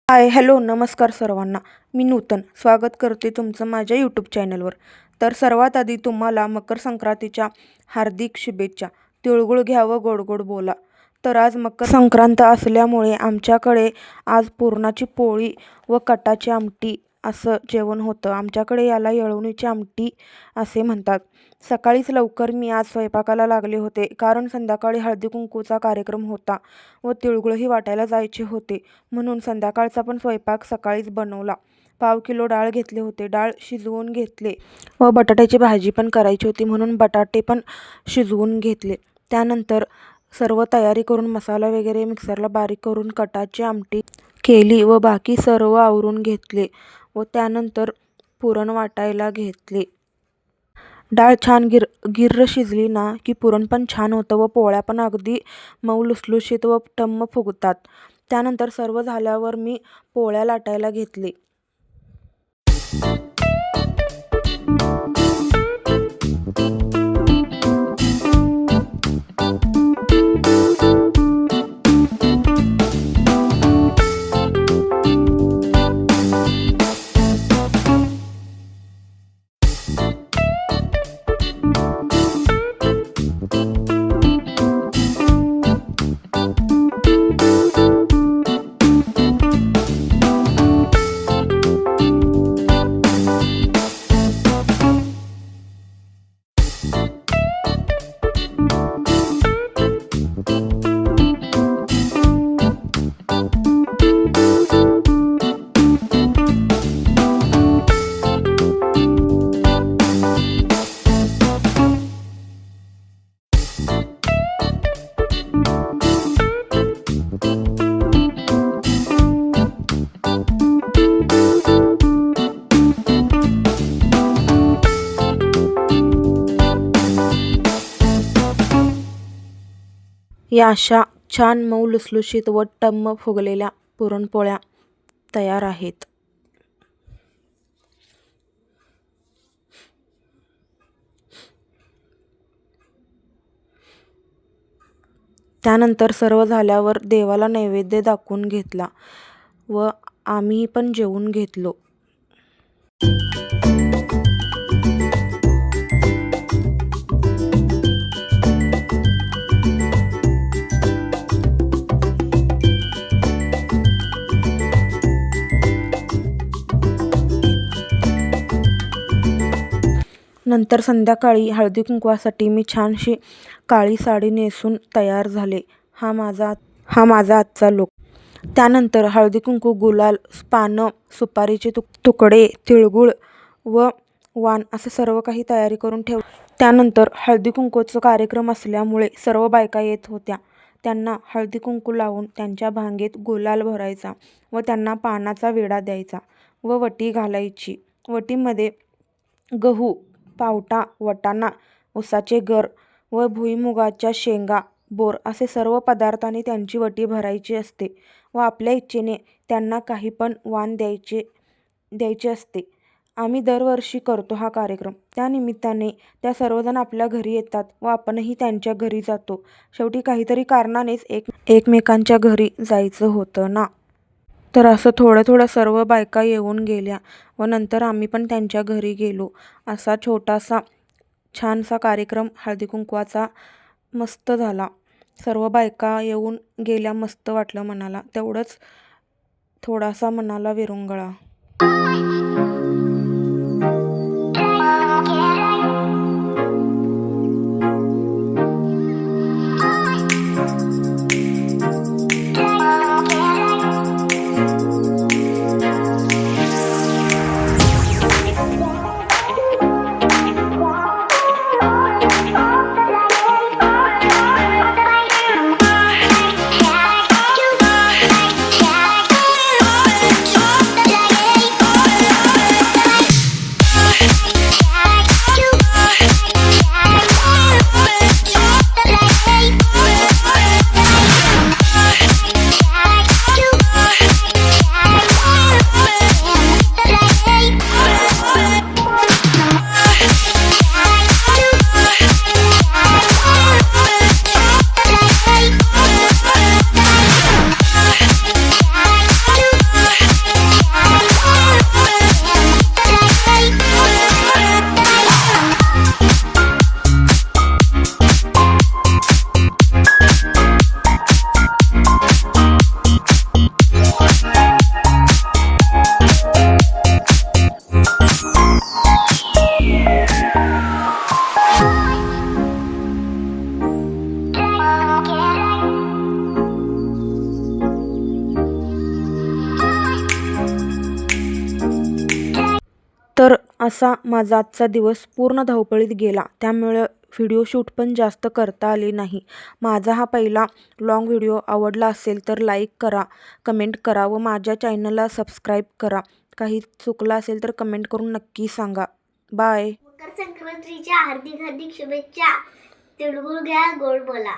हाय, hello, नमस्कार सर्वांना. मी नूतन स्वागत करते तुमचं माझ्या यूट्यूब चॅनलवर. तर सर्वात आधी तुम्हाला मकर संक्रांतीच्या हार्दिक शुभेच्छा. तिळगुळ घ्या व गोड गोड बोला. तर आज मकर संक्रांत असल्यामुळे आमच्याकडे आज पुरणाची पोळी व कटाची आमटी असं जेवण होतं. आमच्याकडे याला येळवणीची आमटी असे म्हणतात. सकाळीच लवकर मी आज स्वयंपाकाला लागले होते, कारण संध्याकाळी हळदी कुंकूचा कार्यक्रम होता व तिळगुळही वाटायला जायचे होते. म्हणून संध्याकाळचा पण स्वयंपाक सकाळीच बनवला. पाव किलो डाळ घेतले होते. डाळ शिजवून घेतले व बटाट्याची भाजी पण करायची होती, म्हणून बटाटे पण शिजवून घेतले. त्यानंतर सर्व तयारी करून मसाला वगैरे मिक्सरला बारीक करून कटाची आमटी केली व बाकी सर्व आवरून घेतले व त्यानंतर पुरण वाटायला घेतले. डाळ छान गिर्र शिजली ना की पुरण पण छान होतं व पोळ्या पण अगदी मऊ लुसलुशीत व टम्म फुगतात. त्यानंतर सर्व झाल्यावर मी पोळ्या लाटायला घेतले. या अशा छान मऊ लुसलुशीत व टम्म फुगलेल्या पुरणपोळ्या तयार आहेत. त्यानंतर सर्व झाल्यावर देवाला नैवेद्य दाखवून घेतला व आम्ही पण जेवून घेतलो. नंतर संध्याकाळी हळदी कुंकवासाठी मी छानशी काळी साडी नेसून तयार झाले. हा माझा आजचा लूक. त्यानंतर हळदी कुंकू, गुलाल, पानं, सुपारीचे तुकडे, तिळगुळ व वाण असं सर्व काही तयारी करून ठेव. त्यानंतर हळदी कुंकूचा कार्यक्रम असल्यामुळे सर्व बायका येत होत्या. त्यांना हळदी कुंकू लावून त्यांच्या भांगेत गुलाल भरायचा व त्यांना पानाचा विडा द्यायचा व वटी घालायची. वटीमध्ये गहू, पावटा, वाटाणा, उसाचे गर व भुईमुगाच्या शेंगा, बोर असे सर्व पदार्थांनी त्यांची वटी भरायची असते व आपल्या इच्छेने त्यांना काही पण वाण द्यायचे असते. आम्ही दरवर्षी करतो हा कार्यक्रम. त्यानिमित्ताने त्या सर्वजण आपल्या घरी येतात व आपणही त्यांच्या घरी जातो. शेवटी काहीतरी कारणानेच एकमेकांच्या घरी जायचं होतं ना. तर असं थोडं सर्व बायका येऊन गेल्या व नंतर आम्ही पण त्यांच्या घरी गेलो. असा छोटासा छानसा कार्यक्रम हळदी कुंकवाचा मस्त झाला. सर्व बायका येऊन गेल्या, मस्त वाटलं मनाला. तेवढंच थोडासा मनाला विरंगुळा. असा माझा आजचा दिवस पूर्ण धावपळीत गेला. त्यामुळे व्हिडिओ शूट पण जास्त करता आले नाही. माझा हा पहिला लाँग व्हिडिओ आवडला असेल तर लाईक करा, कमेंट करा व माझ्या चॅनलला सबस्क्राईब करा. काही चुकलं असेल तर कमेंट करून नक्की सांगा. बाय. मकर संक्रांतीच्या हार्दिक हार्दिक शुभेच्छा. तिळगुळ घ्या, गोड बोला.